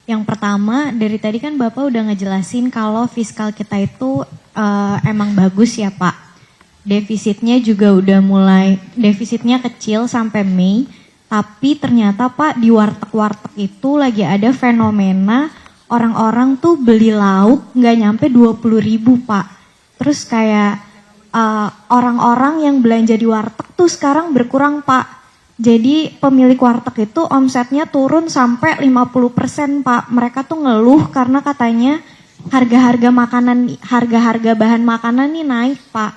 Yang pertama, dari tadi kan Bapak udah ngejelasin kalau fiskal kita itu emang bagus ya Pak. Defisitnya juga udah mulai, defisitnya kecil sampai Mei. Tapi ternyata Pak di warteg-warteg itu lagi ada fenomena orang-orang tuh beli lauk nggak nyampe 20.000 Pak. Terus kayak orang-orang yang belanja di warteg tuh sekarang berkurang Pak. Jadi pemilik warteg itu omsetnya turun sampai 50% Pak. Mereka tuh ngeluh karena katanya harga-harga makanan, harga-harga bahan makanan nih naik Pak.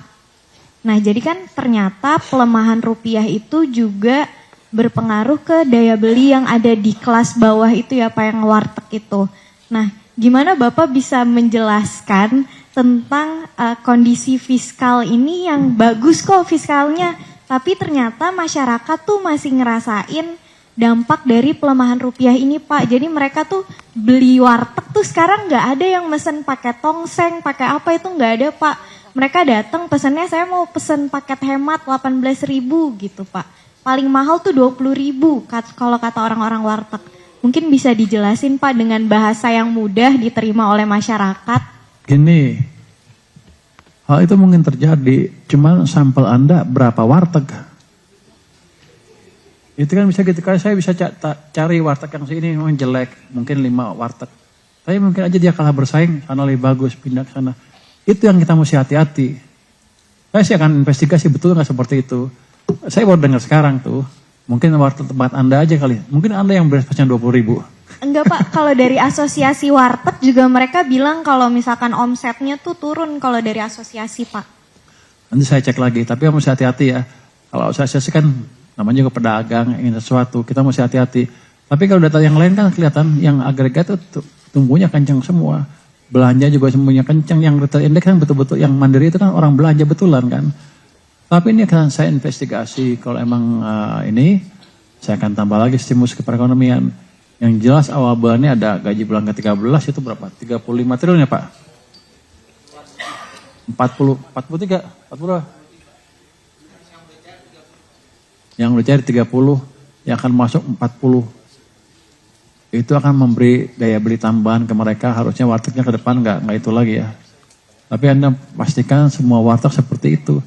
Nah jadi kan ternyata pelemahan rupiah itu juga berpengaruh ke daya beli yang ada di kelas bawah itu ya Pak, yang warteg itu. Nah gimana Bapak bisa menjelaskan tentang kondisi fiskal ini yang bagus kok fiskalnya, tapi ternyata masyarakat tuh masih ngerasain dampak dari pelemahan rupiah ini Pak. Jadi mereka tuh beli warteg tuh sekarang nggak ada yang mesen pakai tongseng, pakai apa itu nggak ada Pak. Mereka datang pesennya saya mau pesen paket hemat 18.000 gitu Pak. Paling mahal tuh 20.000 kalau kata orang-orang warteg. Mungkin bisa dijelasin Pak dengan bahasa yang mudah diterima oleh masyarakat. Gini, hal itu mungkin terjadi, cuma sampel Anda berapa warteg? Itu kan bisa gitu, saya bisa cari warteg yang sini memang jelek, mungkin 5 warteg. Tapi mungkin aja dia kalah bersaing, karena lebih bagus, pindah ke sana. Itu yang kita mesti hati-hati. Saya sih akan investigasi betul nggak seperti itu. Saya baru dengar sekarang tuh, mungkin warteg tempat Anda aja kali, mungkin Anda yang berespasnya 20.000. Enggak Pak, kalau dari asosiasi warteg juga mereka bilang kalau misalkan omsetnya tuh turun kalau dari asosiasi Pak. Nanti saya cek lagi, tapi mesti hati-hati ya. Kalau asosiasi kan namanya juga pedagang, ingin sesuatu, kita mesti hati-hati. Tapi kalau data yang lain kan kelihatan yang agregat itu tumbuhnya kencang semua. Belanja juga semuanya kencang, yang retail index kan betul-betul, yang mandiri itu kan orang belanja betulan kan. Tapi ini akan saya investigasi, kalau emang ini, saya akan tambah lagi stimulus ke perekonomian. Yang jelas awal bulan ini ada gaji bulan ke-13 itu berapa? 35 triliun ya Pak? 43, 40. Yang udah cari 30, yang akan masuk 40. Itu akan memberi daya beli tambahan ke mereka, harusnya wartegnya ke depan nggak itu lagi ya. Tapi Anda pastikan semua warteg seperti itu.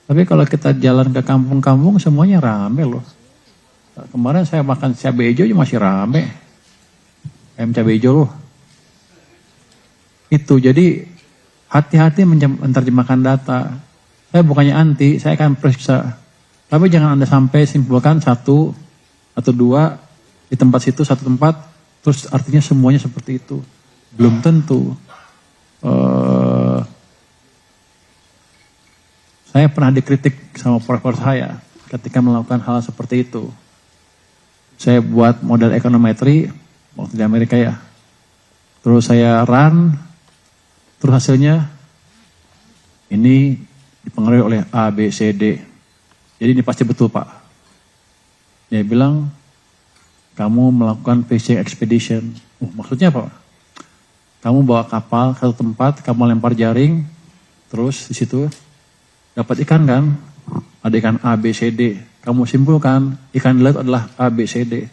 Tapi kalau kita jalan ke kampung-kampung semuanya rame loh. Kemarin saya makan cabai hijau masih rame. Ayam cabai hijau loh. Itu jadi hati-hati menerjemahkan data. Saya bukannya anti, saya akan periksa. Tapi jangan Anda sampai simpulkan 1 atau 2 di tempat situ, 1 tempat, terus artinya semuanya seperti itu. Belum tentu. Saya pernah dikritik sama profesor saya ketika melakukan hal seperti itu. Saya buat model ekonometri waktu di Amerika ya. Terus saya run, terus hasilnya ini dipengaruhi oleh A, B, C, D. Jadi ini pasti betul Pak. Dia bilang, kamu melakukan fishing expedition. Maksudnya apa? Kamu bawa kapal ke satu tempat, kamu lempar jaring, terus di situ dapat ikan kan? Ada ikan A, B, C, D. Kamu simpulkan ikan di laut adalah A, B, C, D.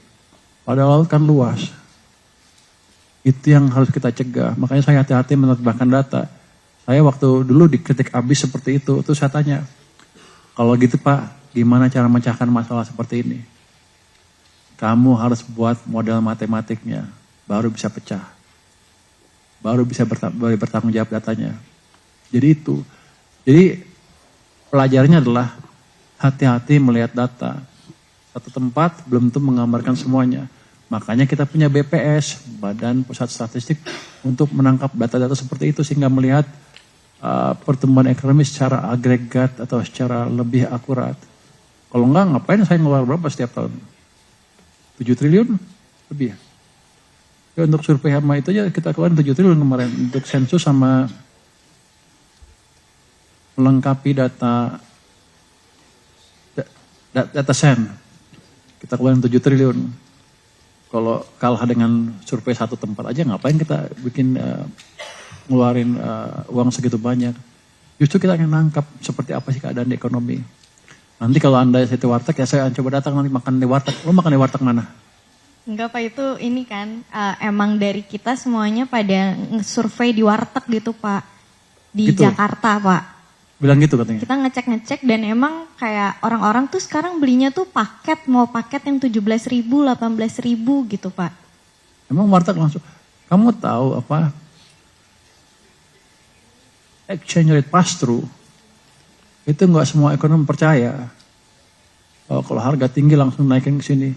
Padahal laut kan luas. Itu yang harus kita cegah. Makanya saya hati-hati menerjemahkan data. Saya waktu dulu dikritik abis seperti itu. Terus saya tanya, kalau gitu Pak, gimana cara memecahkan masalah seperti ini? Kamu harus buat model matematiknya, baru bisa pecah. Baru bisa bertanggung jawab datanya. Jadi itu. Jadi pelajarannya adalah hati-hati melihat data. Satu tempat belum tentu menggambarkan semuanya. Makanya kita punya BPS, Badan Pusat Statistik, untuk menangkap data-data seperti itu sehingga melihat pertumbuhan ekonomi secara agregat atau secara lebih akurat. Kalau enggak, ngapain saya ngeluar berapa setiap tahun? 7 triliun lebih. Ya, untuk survei Hama itu aja kita keluarin 7 triliun kemarin untuk sensus sama melengkapi data sen. Kita keluarin 7 triliun. Kalau kalah dengan survei satu tempat aja ngapain kita bikin ngeluarin uang segitu banyak. Justru kita akan nangkap seperti apa sih keadaan di ekonomi. Nanti kalau Anda situ warteg ya saya coba datang nanti makan di warteg. Lo makan di warteg mana? Enggak Pak, itu ini kan emang dari kita semuanya pada nge-survey di warteg gitu Pak. Di Gitu? Jakarta Pak. Bilang gitu katanya. Kita ngecek-ngecek dan emang kayak orang-orang tuh sekarang belinya tuh paket, mau paket yang 17.000, 18.000 gitu Pak. Emang warteg langsung. Kamu tahu apa? Exchange rate pass through. Itu nggak semua ekonom percaya. Kalau harga tinggi langsung naikin ke sini.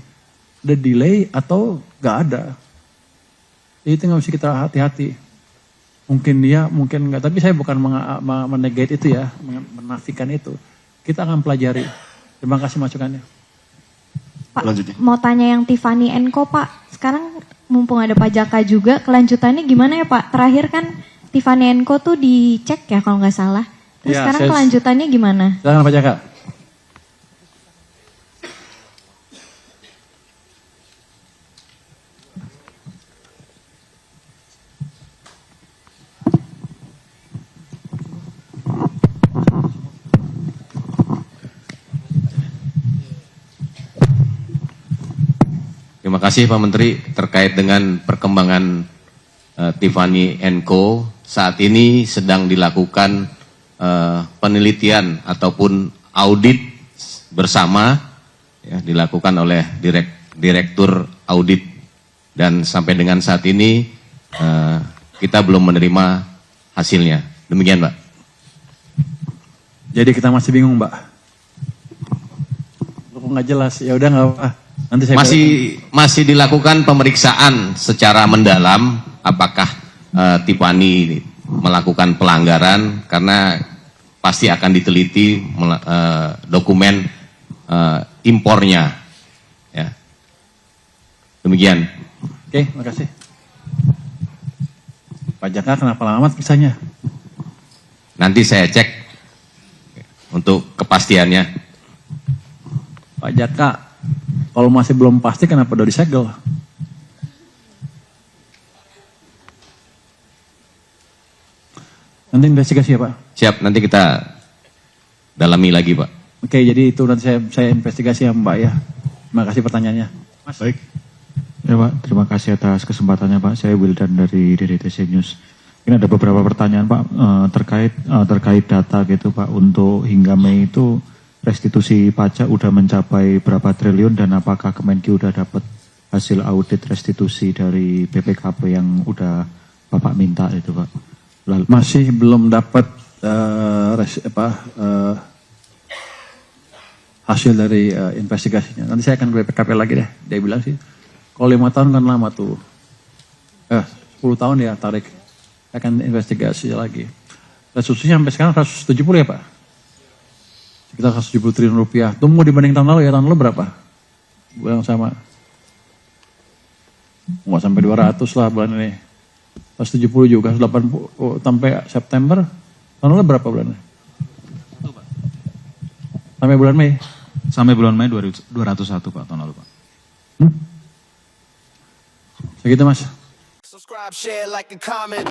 Ada delay atau nggak ada. Itu nggak mesti kita hati-hati. Mungkin dia, mungkin enggak. Tapi saya bukan menegate itu ya, menafikan itu. Kita akan pelajari. Terima kasih masukannya. Pak, mau tanya yang Tiffany & Co Pak. Sekarang mumpung ada Pak Jaka juga, kelanjutannya gimana ya Pak? Terakhir kan Tiffany & Co tuh dicek ya kalau nggak salah. Terus Ya, sekarang kelanjutannya gimana? Silakan Pak Jaka. Terima kasih Pak Menteri terkait dengan perkembangan Tiffany & Co. Saat ini sedang dilakukan penelitian ataupun audit bersama ya, dilakukan oleh Direktur Audit dan sampai dengan saat ini kita belum menerima hasilnya. Demikian Pak. Jadi kita masih bingung Mbak. Kok nggak jelas? Ya udah nggak apa. Nanti saya masih dilakukan pemeriksaan secara mendalam apakah Tiffany melakukan pelanggaran karena pasti akan diteliti dokumen impornya. Ya. Demikian. Oke, makasih. Pak Jaka kenapa lama kisahnya? Nanti saya cek untuk kepastiannya. Pak Jaka, kalau masih belum pasti kenapa udah disegel? Nanti investigasi ya Pak? Siap, nanti kita dalami lagi Pak. Oke, jadi itu nanti saya investigasi ya Mbak ya. Terima kasih pertanyaannya. Mas. Baik. Ya Pak, terima kasih atas kesempatannya Pak. Saya Wildan dari DDTC News. Ini ada beberapa pertanyaan Pak terkait data gitu Pak. Untuk hingga Mei itu restitusi pajak udah mencapai berapa triliun dan apakah Kemenkyu udah dapat hasil audit restitusi dari BPKP yang udah Bapak minta itu Pak? Lalu, Masih belum dapat hasil dari investigasinya. Nanti saya akan ke BPKP lagi deh. Dia bilang sih, kalau 5 tahun kan lama tuh. 10 tahun ya tarik. Saya akan investigasi lagi. Restitusinya sampai sekarang 170 ya Pak? Sekitar 170 triliun rupiah. Itu mau dibanding tahun lalu ya, tahun lalu berapa? Bulan yang sama. Nggak sampai 200 lah bulan ini. 170 juga, 180 sampai September. Tahun lalu berapa bulannya? Sampai bulan Mei? sampai bulan Mei 201 Pak tahun lalu Pak. Segitu Mas. Subscribe, share, like, and comment.